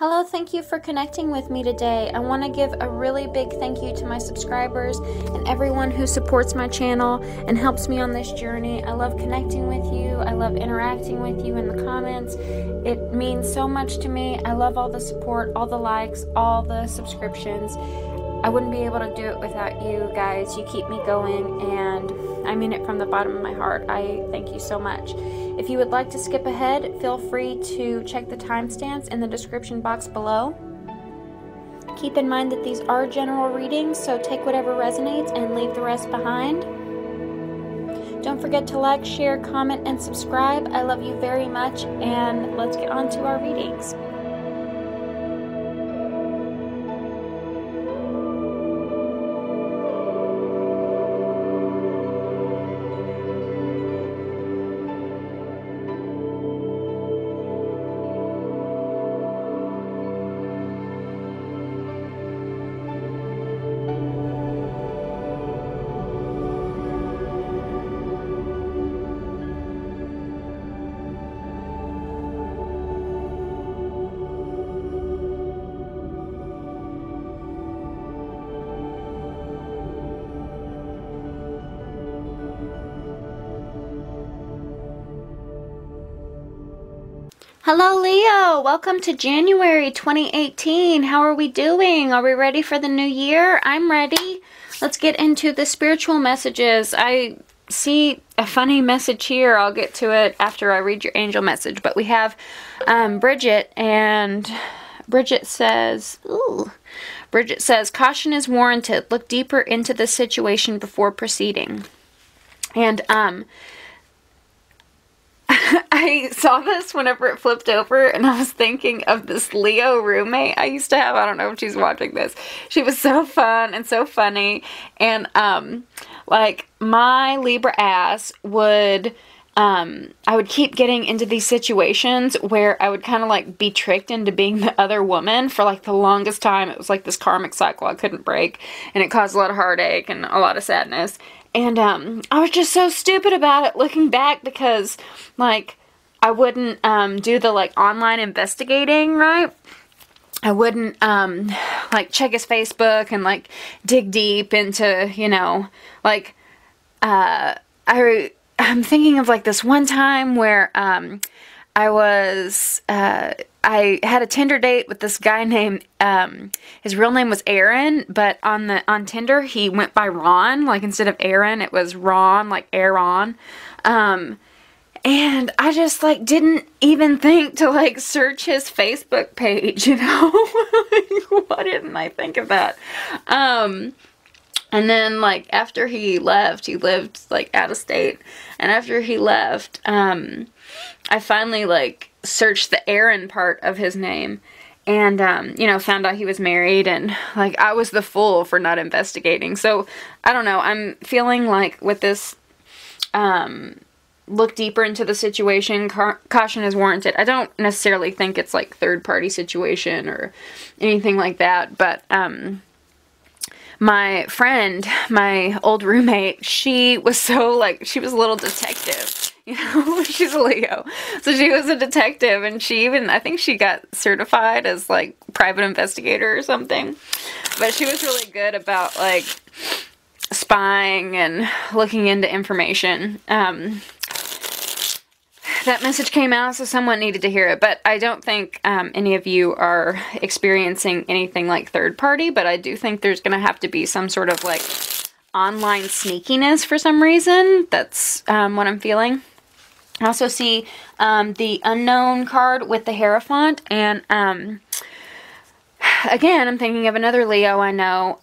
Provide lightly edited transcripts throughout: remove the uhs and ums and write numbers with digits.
Hello, thank you for connecting with me today. I want to give a really big thank you to my subscribers and everyone who supports my channel and helps me on this journey. I love connecting with you. I love interacting with you in the comments. It means so much to me. I love all the support, all the likes, all the subscriptions. I wouldn't be able to do it without you guys. You keep me going, and I mean it from the bottom of my heart. I thank you so much. If you would like to skip ahead, feel free to check the timestamps in the description box below. Keep in mind that these are general readings, so take whatever resonates and leave the rest behind. Don't forget to like, share, comment, and subscribe. I love you very much, and let's get on to our readings. Hello Leo, welcome to January 2018. How are we doing? Are we ready for the new year? I'm ready. Let's get into the spiritual messages. I see a funny message here. I'll get to it after I read your angel message. But we have Bridget, and Bridget says, caution is warranted. Look deeper into the situation before proceeding. And I saw this whenever it flipped over, and I was thinking of this Leo roommate I used to have. I don't know if she's watching this. She was so fun and so funny, and like my Libra ass would I would keep getting into these situations where I would kind of like be tricked into being the other woman for like the longest time. It was like this karmic cycle I couldn't break, and it caused a lot of heartache and a lot of sadness. And I was just so stupid about it looking back, because like I wouldn't do the like online investigating, right? I wouldn't like check his Facebook and like dig deep into, you know, like I'm thinking of like this one time where I had a Tinder date with this guy named, his real name was Aaron, but on Tinder he went by Ron, like instead of Aaron it was Ron, like Aaron. And I just like didn't even think to like search his Facebook page, you know? Like, why didn't I think of that? And then like after he left, he lived like out of state, and after he left, I finally like searched the Aaron part of his name, and you know, found out he was married, and like I was the fool for not investigating. So I don't know, I'm feeling like with this look deeper into the situation, caution is warranted. I don't necessarily think it's like third party situation or anything like that, but my friend, my old roommate, she was so like, she was a little detective. You know, she's a Leo. So she was a detective, and she even, I think she got certified as like private investigator or something. But she was really good about like spying and looking into information. That message came out, so someone needed to hear it. But I don't think any of you are experiencing anything like third party, but I do think there's going to have to be some sort of like online sneakiness for some reason. That's what I'm feeling. I also see the unknown card with the Hierophant, and again, I'm thinking of another Leo I know.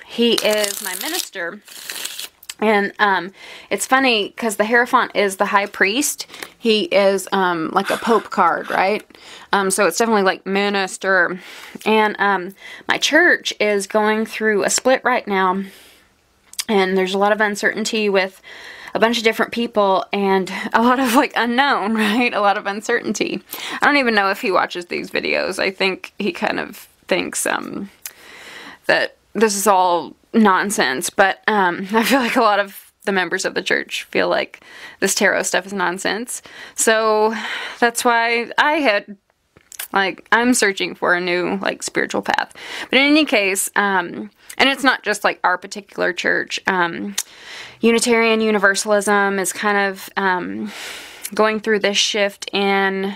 He is my minister, and it's funny because the Hierophant is the high priest. He is like a pope card, right? So it's definitely like minister, and my church is going through a split right now, and there's a lot of uncertainty with a bunch of different people, and a lot of like unknown, right? A lot of uncertainty. I don't even know if he watches these videos. I think he kind of thinks that this is all nonsense, but I feel like a lot of the members of the church feel like this tarot stuff is nonsense. So that's why I had Like, I'm searching for a new, like, spiritual path. But in any case, and it's not just, like, our particular church. Unitarian Universalism is kind of going through this shift in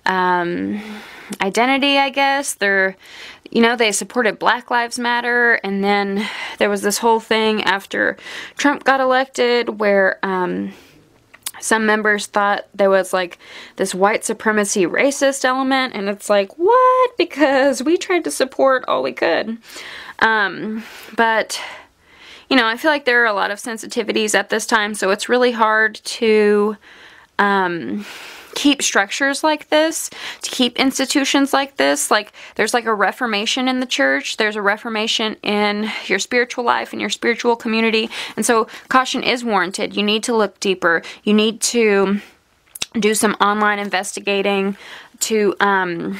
identity, I guess. They're, you know, they supported Black Lives Matter, and then there was this whole thing after Trump got elected where some members thought there was, like, this white supremacy racist element, and it's like, what? Because we tried to support all we could. But, you know, I feel like there are a lot of sensitivities at this time, so it's really hard to keep structures like this, to keep institutions like this. Like, there's like a reformation in the church, there's a reformation in your spiritual life, in your spiritual community, and so caution is warranted. You need to look deeper. You need to do some online investigating to, I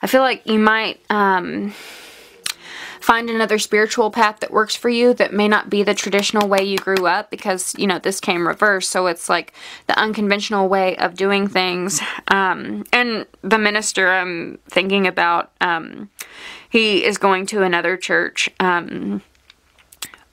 feel like you might, find another spiritual path that works for you that may not be the traditional way you grew up, because, you know, this came reversed, so it's like the unconventional way of doing things. And the minister I'm thinking about, he is going to another church, so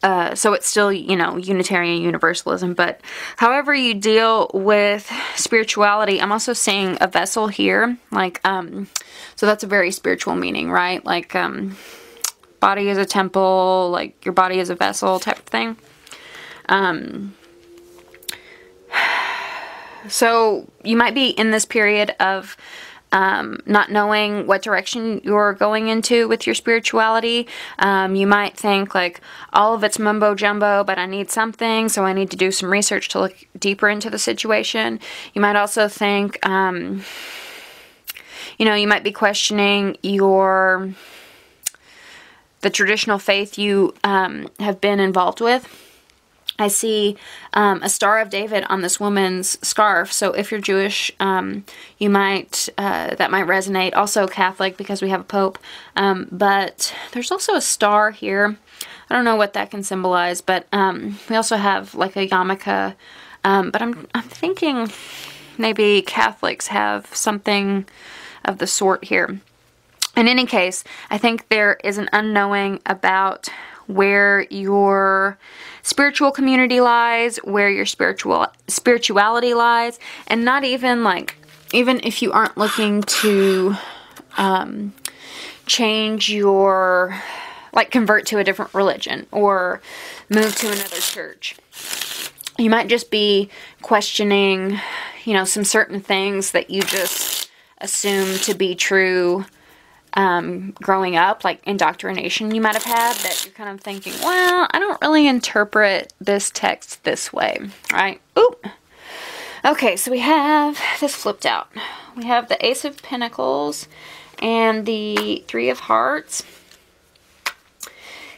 it's still, you know, Unitarian Universalism, but however you deal with spirituality, I'm also seeing a vessel here, like, so that's a very spiritual meaning, right? Like, body is a temple, like your body is a vessel type of thing. So you might be in this period of not knowing what direction you're going into with your spirituality. You might think like all of it's mumbo jumbo, but I need something, so I need to do some research to look deeper into the situation. You might also think, you know, you might be questioning the traditional faith you have been involved with. I see a Star of David on this woman's scarf, so if you're Jewish, you might, that might resonate. Also Catholic, because we have a Pope, but there's also a star here. I don't know what that can symbolize, but we also have like a yarmulke, but I'm thinking maybe Catholics have something of the sort here. In any case, I think there is an unknowing about where your spiritual community lies, where your spirituality lies, and not even like, even if you aren't looking to change your, like convert to a different religion or move to another church. You might just be questioning, you know, some certain things that you just assume to be true growing up, like indoctrination you might have had, that you're kind of thinking, well, I don't really interpret this text this way, right? Oop. Okay, so we have this flipped out. We have the Ace of Pentacles and the Three of Hearts.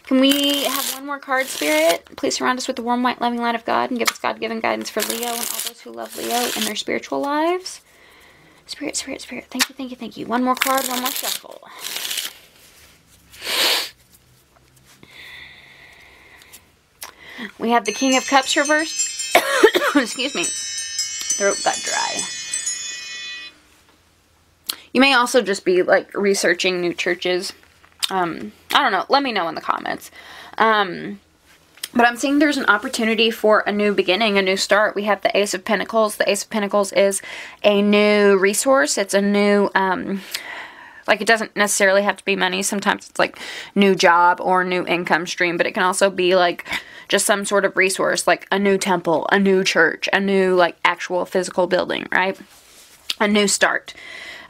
Can we have one more card, Spirit? Please surround us with the warm, white, loving light of God and give us God-given guidance for Leo and all those who love Leo in their spiritual lives. Spirit, Spirit, Spirit. Thank you, thank you, thank you. One more card, one more shuffle. We have the King of Cups reversed. Excuse me. Throat got dry. You may also just be, like, researching new churches. I don't know. Let me know in the comments. But I'm seeing there's an opportunity for a new beginning, a new start. We have the Ace of Pentacles. The Ace of Pentacles is a new resource. It's a new, like, it doesn't necessarily have to be money. Sometimes it's like new job or new income stream, but it can also be like just some sort of resource, like a new temple, a new church, a new like actual physical building, right? A new start.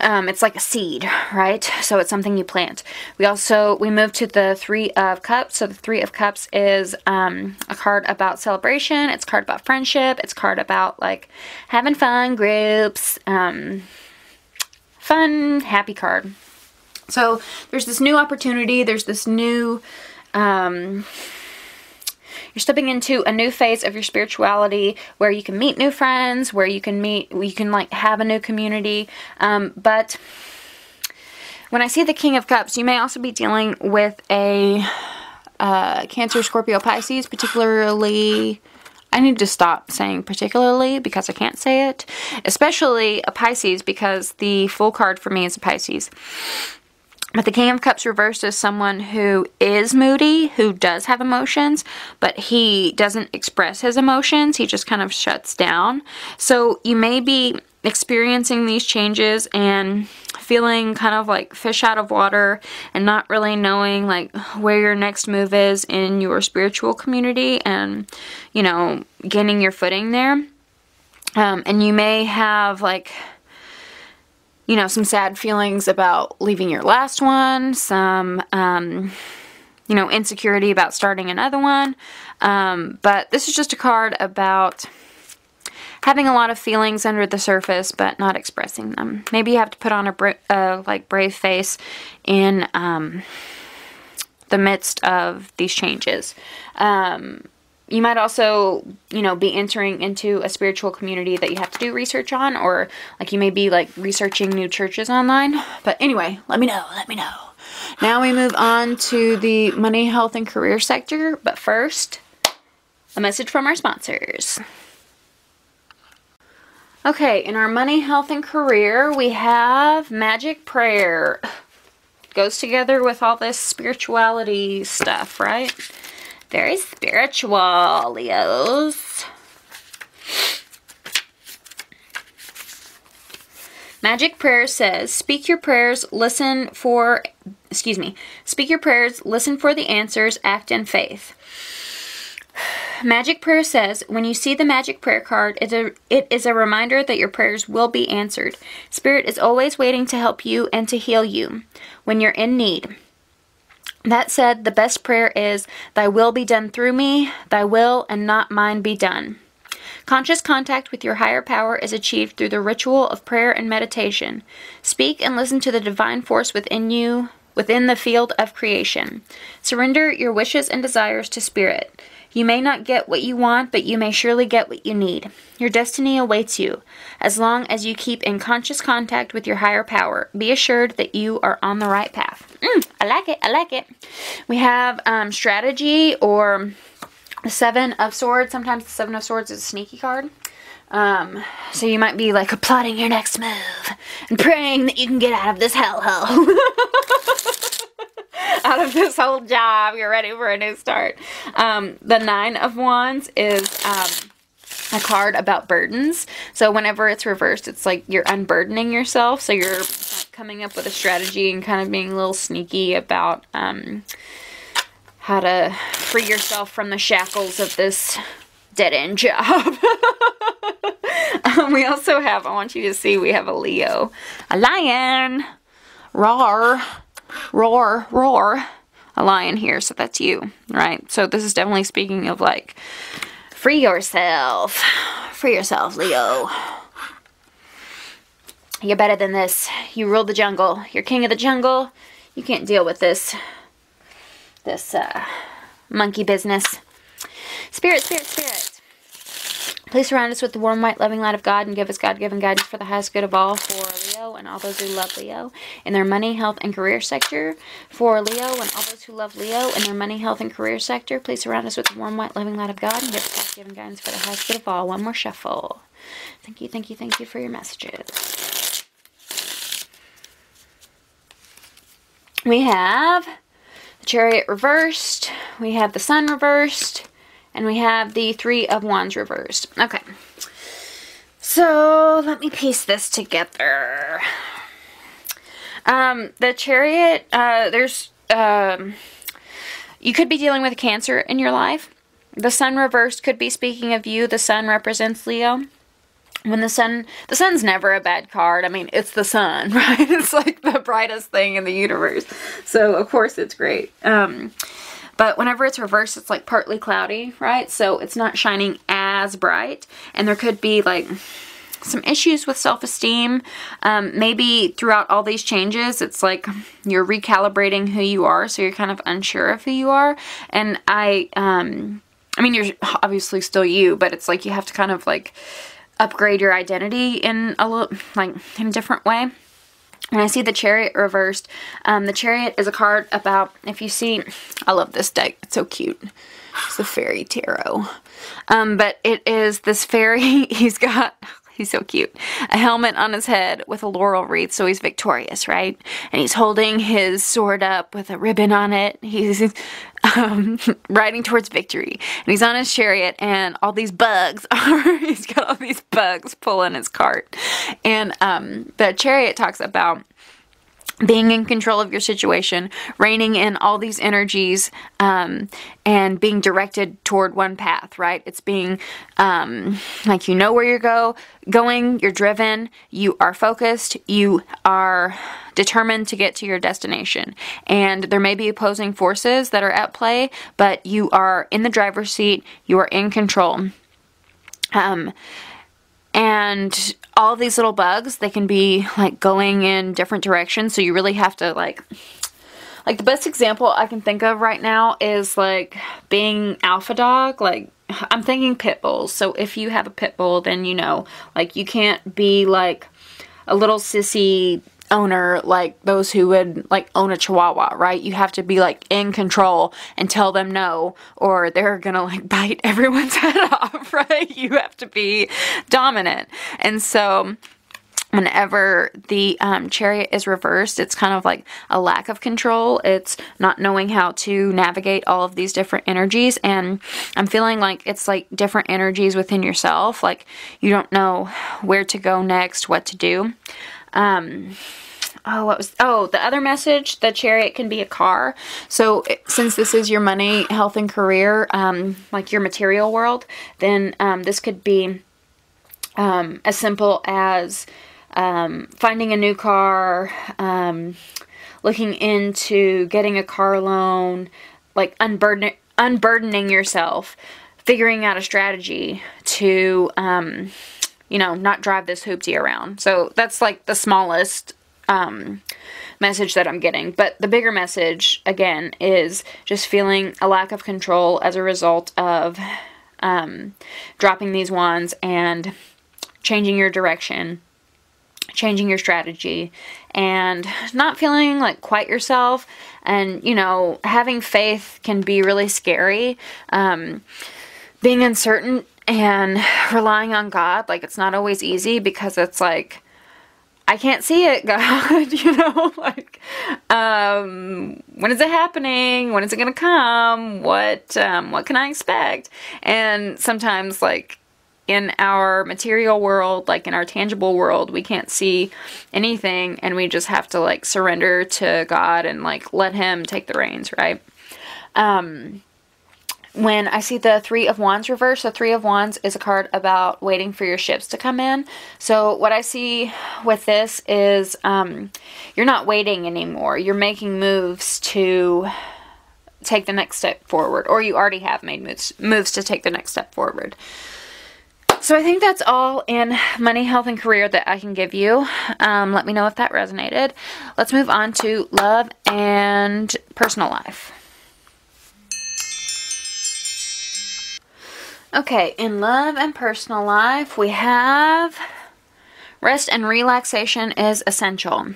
It's like a seed, right? So it's something you plant. We move to the Three of Cups. So the Three of Cups is a card about celebration. It's a card about friendship. It's a card about like having fun, groups, fun, happy card. So there's this new opportunity. There's this new, you're stepping into a new phase of your spirituality where you can meet new friends, where you can like have a new community. But when I see the King of Cups, you may also be dealing with a Cancer, Scorpio, Pisces, particularly I need to stop saying particularly because I can't say it. Especially a Pisces, because the full card for me is a Pisces. But the King of Cups reversed is someone who is moody, who does have emotions, but he doesn't express his emotions. He just kind of shuts down. So you may be experiencing these changes and feeling kind of like fish out of water and not really knowing like where your next move is in your spiritual community and, you know, gaining your footing there. And you may have like, you know, some sad feelings about leaving your last one, some, you know, insecurity about starting another one. But this is just a card about having a lot of feelings under the surface, but not expressing them. Maybe you have to put on a like brave face in the midst of these changes. You might also, you know, be entering into a spiritual community that you have to do research on, or like you may be like researching new churches online. But anyway, let me know, let me know. Now we move on to the money, health, and career sector. But first, a message from our sponsors. Okay, in our money, health, and career, we have magic prayer. Goes together with all this spirituality stuff, right? Very spiritual, Leos. Magic prayer says, speak your prayers, listen for the answers, act in faith. Magic prayer says, when you see the magic prayer card, it is a reminder that your prayers will be answered. Spirit is always waiting to help you and to heal you when you're in need. That said, the best prayer is, thy will be done through me, thy will and not mine be done. Conscious contact with your higher power is achieved through the ritual of prayer and meditation. Speak and listen to the divine force within you, within the field of creation. Surrender your wishes and desires to Spirit. You may not get what you want, but you may surely get what you need. Your destiny awaits you. As long as you keep in conscious contact with your higher power, be assured that you are on the right path. I like it, I like it. We have strategy, or the Seven of Swords. Sometimes the Seven of Swords is a sneaky card. So you might be like plotting your next move and praying that you can get out of this hellhole. Out of this whole job, you're ready for a new start. The Nine of Wands is a card about burdens. So whenever it's reversed, it's like you're unburdening yourself. So you're coming up with a strategy and kind of being a little sneaky about how to free yourself from the shackles of this dead-end job. We also have, I want you to see, we have a Leo. A lion. Roar. Roar, roar. A lion here, so that's you, right? So this is definitely speaking of like, free yourself. Free yourself, Leo. You're better than this. You rule the jungle. You're king of the jungle. You can't deal with this monkey business. Spirit, spirit, spirit. Please surround us with the warm, white, loving light of God and give us God-given guidance for the highest good of all for Leo and all those who love Leo in their money, health, and career sector. For Leo and all those who love Leo in their money, health, and career sector, please surround us with the warm, white, loving light of God and give us God-given guidance for the highest good of all. One more shuffle. Thank you, thank you, thank you for your messages. We have the Chariot reversed. We have the Sun reversed. And we have the Three of Wands reversed. Okay. So, let me piece this together. The Chariot, you could be dealing with cancer in your life. The Sun reversed could be speaking of you. The Sun represents Leo. When the sun's never a bad card. I mean, it's the sun, right? It's like the brightest thing in the universe. So, of course, it's great. But whenever it's reversed, it's like partly cloudy, right? So it's not shining as bright. And there could be like some issues with self-esteem. Maybe throughout all these changes, it's like you're recalibrating who you are. So you're kind of unsure of who you are. And I mean, you're obviously still you, but it's like you have to kind of like upgrade your identity in a little, like in a different way. When I see the Chariot reversed, the Chariot is a card about, if you see, I love this deck, it's so cute. It's the Fairy Tarot. But it is this fairy, he's so cute, a helmet on his head with a laurel wreath, so he's victorious, right? And he's holding his sword up with a ribbon on it. He's riding towards victory. And he's on his chariot, and all these bugs he's got all these bugs pulling his cart. And the Chariot talks about being in control of your situation, reining in all these energies, and being directed toward one path, right? It's being, like, you know where you're going, you're driven, you are focused, you are determined to get to your destination. And there may be opposing forces that are at play, but you are in the driver's seat, you are in control. And all of these little bugs, they can be, like, going in different directions, so you really have to, like, the best example I can think of right now is, like, being alpha dog. Like, I'm thinking pit bulls, so if you have a pit bull, then you know, like, you can't be, like, a little sissy owner like those who would, like, own a chihuahua, right? You have to be, like, in control and tell them no, or they're gonna, like, bite everyone's head off, right? You have to be dominant. And so whenever the Chariot is reversed, it's kind of like a lack of control. It's not knowing how to navigate all of these different energies, and I'm feeling like it's like different energies within yourself. Like, you don't know where to go next, what to do. The other message, the Chariot can be a car. So since this is your money, health, and career, like your material world, then this could be as simple as finding a new car, looking into getting a car loan, like unburdening yourself, figuring out a strategy to, you know, not drive this hoopty around. So that's like the smallest message that I'm getting. But the bigger message, again, is just feeling a lack of control as a result of dropping these wands and changing your direction, changing your strategy, and not feeling like quite yourself. And, you know, having faith can be really scary. Being uncertain and relying on God, like, it's not always easy, because it's like, I can't see it, God, you know, like, when is it happening? When is it gonna come? What can I expect? And sometimes, like, in our material world, like in our tangible world, we can't see anything, and we just have to, like, surrender to God and, like, let Him take the reins, right? When I see the Three of Wands reverse, the Three of Wands is a card about waiting for your ships to come in. So what I see with this is you're not waiting anymore. You're making moves to take the next step forward, or you already have made moves to take the next step forward. So I think that's all in money, health, and career that I can give you. Let me know if that resonated. Let's move on to love and personal life. Okay, in love and personal life, we have rest and relaxation is essential.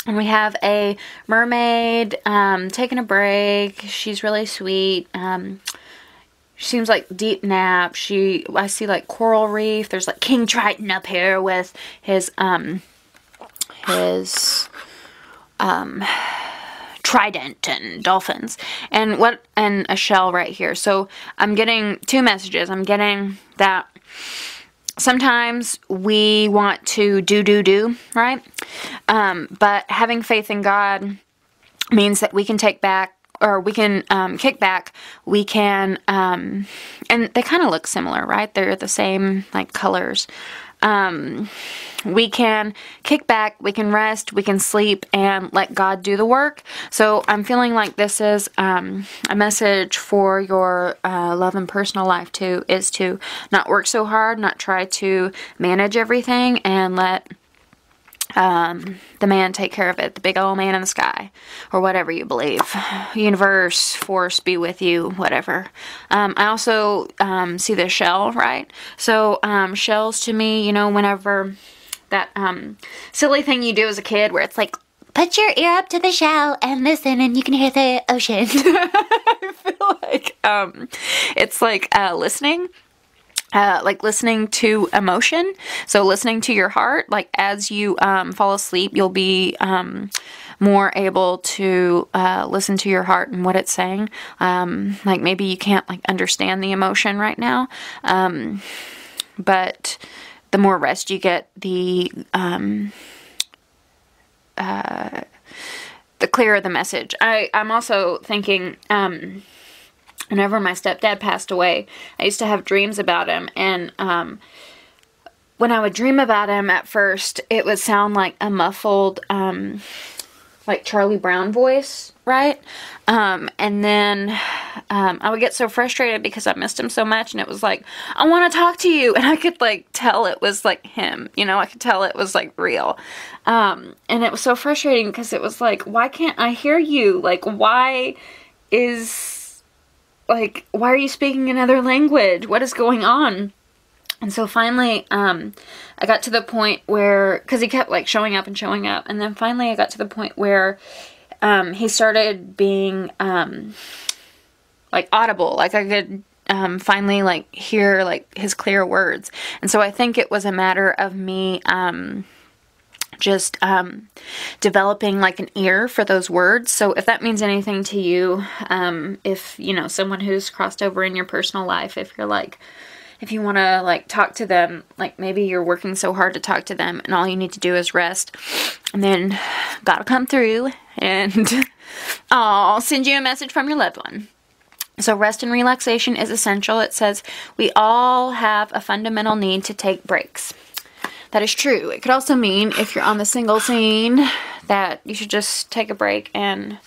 And we have a mermaid taking a break. She's really sweet. She seems like deep nap. I see, like, coral reef. There's, like, King Triton up here with his trident and dolphins and a shell right here. So I'm getting two messages. I'm getting that sometimes we want to do, right? But having faith in God means that we can take back, or we can kick back. We can, and they kind of look similar, right? They're the same, like, colors. We can kick back, we can rest, we can sleep, and let God do the work. So I'm feeling like this is a message for your love and personal life too, is to not work so hard, not try to manage everything, and let the man take care of it, the big old man in the sky, or whatever you believe. Universe, force be with you, whatever. I also see the shell, right? So shells to me, you know, whenever that silly thing you do as a kid where it's like, put your ear up to the shell and listen and you can hear the ocean. I feel like it's like listening. Like listening to emotion. So listening to your heart. Like as you fall asleep, you'll be more able to listen to your heart and what it's saying. Like maybe you can't like understand the emotion right now. But the more rest you get, the clearer the message. I'm also thinking, whenever my stepdad passed away, I used to have dreams about him, and when I would dream about him at first, it would sound like a muffled, like Charlie Brown voice, right? And then I would get so frustrated because I missed him so much, and it was like, I want to talk to you, and I could like tell it was like him, you know, I could tell it was like real, and it was so frustrating because it was like, why can't I hear you? Like, why are you speaking another language? What is going on? And so finally, I got to the point where, because he kept like showing up, and then finally I got to the point where he started being like audible, like I could finally like hear like his clear words. And so I think it was a matter of me just developing like an ear for those words. So if that means anything to you, if you know someone who's crossed over in your personal life, if you're like, if you want to like talk to them, like maybe you're working so hard to talk to them and all you need to do is rest, and then God will come through and I'll send you a message from your loved one. So rest and relaxation is essential. It says we all have a fundamental need to take breaks. That is true. It could also mean, if you're on the single scene, that you should just take a break and,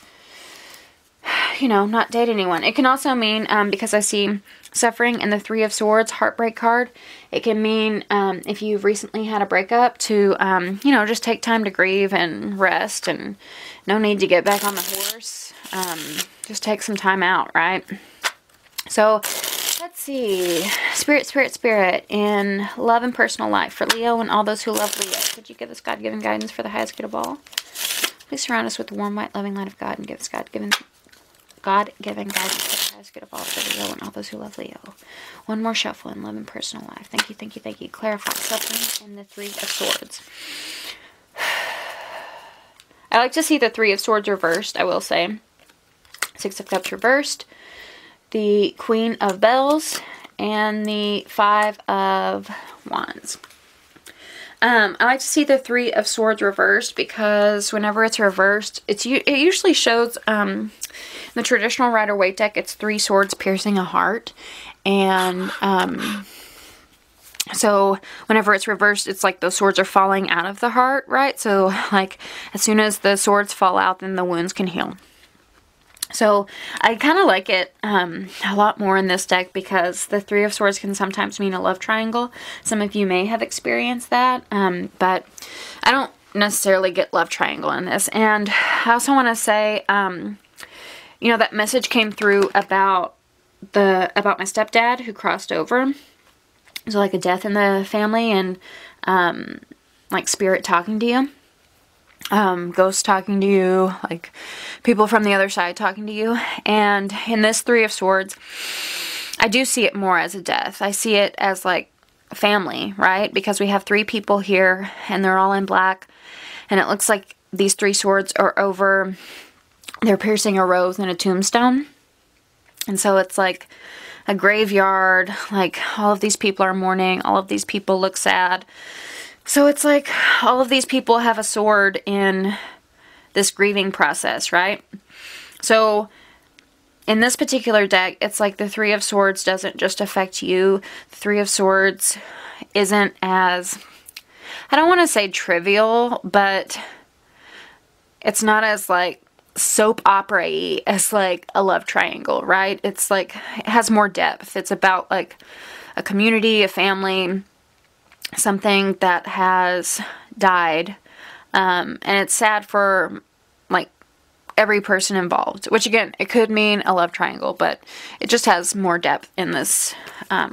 you know, not date anyone. It can also mean, because I see suffering in the Three of Swords heartbreak card, it can mean if you've recently had a breakup to, you know, just take time to grieve and rest, and no need to get back on the horse. Just take some time out, right? So let's see. Spirit in love and personal life for Leo and all those who love Leo. Could you give us God-given guidance for the highest good of all? Please surround us with the warm, white, loving light of God and give us God-given guidance for the highest good of all for Leo and all those who love Leo. One more shuffle in love and personal life. Thank you, thank you, thank you. Clarify suffering in the Three of Swords. I like to see the Three of Swords reversed, I will say. Six of Cups reversed. The Queen of Bells, and the Five of Wands. I like to see the Three of Swords reversed because whenever it's reversed, it usually shows, in the traditional Rider-Waite deck, it's three swords piercing a heart, and so whenever it's reversed, it's like those swords are falling out of the heart, right? So like as soon as the swords fall out, then the wounds can heal. So I kind of like it a lot more in this deck because the Three of Swords can sometimes mean a love triangle. Some of you may have experienced that, but I don't necessarily get love triangle in this. And I also want to say, you know, that message came through about my stepdad who crossed over. So like a death in the family, and like spirit talking to you. Ghosts talking to you, like people from the other side talking to you. And in this Three of Swords, I do see it more as a death. I see it as like family, right? Because we have three people here and they're all in black, and it looks like these three swords are over, they're piercing a rose and a tombstone. And so it's like a graveyard, like all of these people are mourning, all of these people look sad. So it's like all of these people have a sword in this grieving process, right? So in this particular deck, it's like the Three of Swords doesn't just affect you. The Three of Swords isn't as, I don't want to say trivial, but it's not as like soap opera-y as like a love triangle, right? It's like, it has more depth. It's about like a community, a family, something that has died, and it's sad for like every person involved, which again, it could mean a love triangle, but it just has more depth in this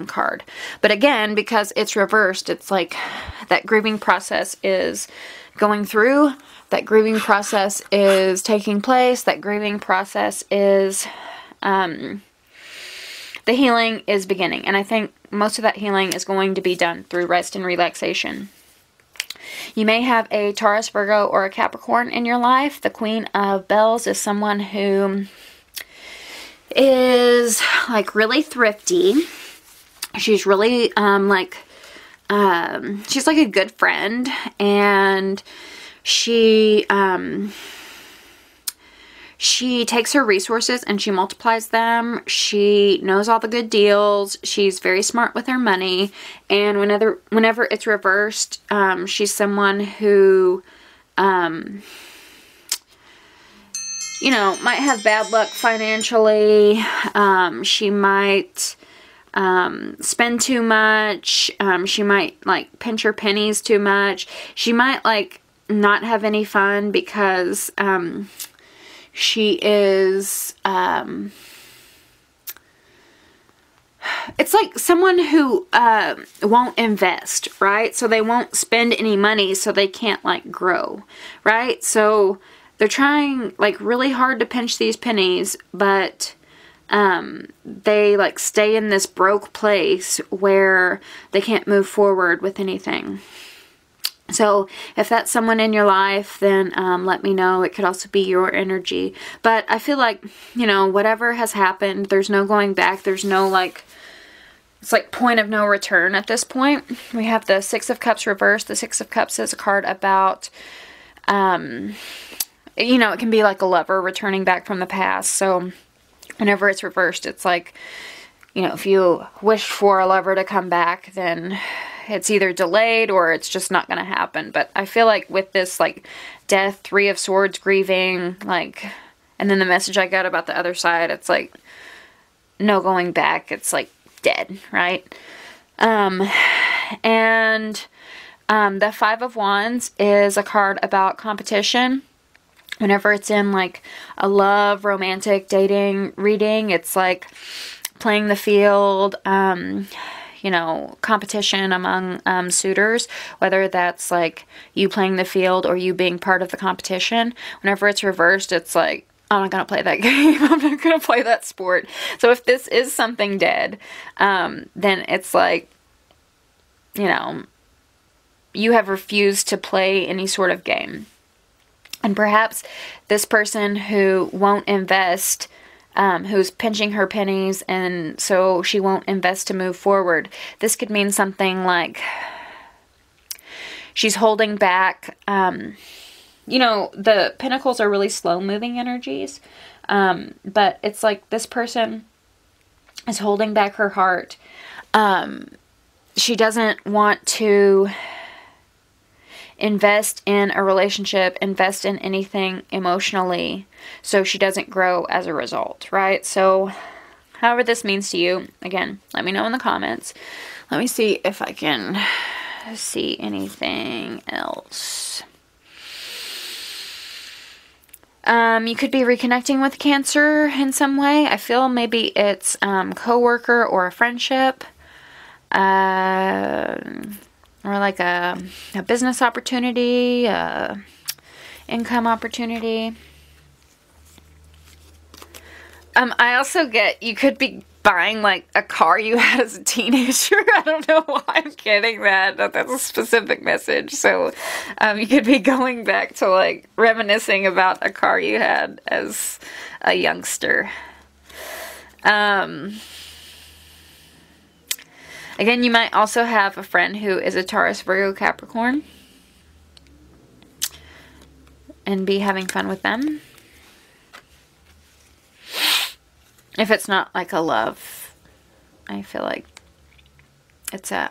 card. But again, because it's reversed, it's like that grieving process is going through, that grieving process is taking place, that grieving process is, the healing is beginning. And I think most of that healing is going to be done through rest and relaxation. You may have a Taurus, Virgo, or a Capricorn in your life. The Queen of Bells is someone who is like really thrifty. She's really she's like a good friend, and she takes her resources and she multiplies them. She knows all the good deals. She's very smart with her money. And whenever it's reversed, she's someone who, you know, might have bad luck financially. She might spend too much. She might like pinch her pennies too much. She might like not have any fun because, she is, it's like someone who, won't invest, right? So they won't spend any money, so they can't, like, grow, right? So they're trying, like, really hard to pinch these pennies, but, they, like, stay in this broke place where they can't move forward with anything. So if that's someone in your life, then let me know. It could also be your energy. But I feel like, you know, whatever has happened, there's no going back. There's no, like, it's like point of no return at this point. We have the Six of Cups reversed. The Six of Cups is a card about, you know, it can be like a lover returning back from the past. So whenever it's reversed, it's like, you know, if you wish for a lover to come back, then it's either delayed or it's just not going to happen. But I feel like with this, like, death, Three of Swords, grieving, like, and then the message I got about the other side, it's like, no going back. It's like dead, right? The Five of Wands is a card about competition. Whenever it's in, like, a love, romantic, dating reading, it's like playing the field, you know, competition among suitors, whether that's like you playing the field or you being part of the competition. Whenever it's reversed, it's like, I'm not going to play that game. I'm not going to play that sport. So if this is something dead, then it's like, you know, you have refused to play any sort of game. And perhaps this person who won't invest, who's pinching her pennies, and so she won't invest to move forward. This could mean something like she's holding back. You know, the Pentacles are really slow-moving energies, but it's like this person is holding back her heart. She doesn't want to invest in a relationship, invest in anything emotionally, so she doesn't grow as a result, right? So, however this means to you, again, let me know in the comments. Let me see if I can see anything else. You could be reconnecting with Cancer in some way. I feel maybe it's coworker or a friendship. Or like a business opportunity, income opportunity. I also get, you could be buying like a car you had as a teenager. I don't know why I'm getting that. That's a specific message. So you could be going back to like reminiscing about a car you had as a youngster. Again, you might also have a friend who is a Taurus, Virgo, Capricorn, and be having fun with them. If it's not like a love, I feel like it's a,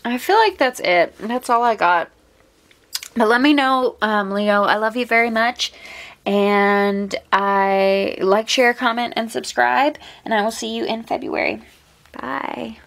I feel like that's it. That's all I got. But let me know, Leo. I love you very much. And I like, share, comment, and subscribe. And I will see you in February. Bye.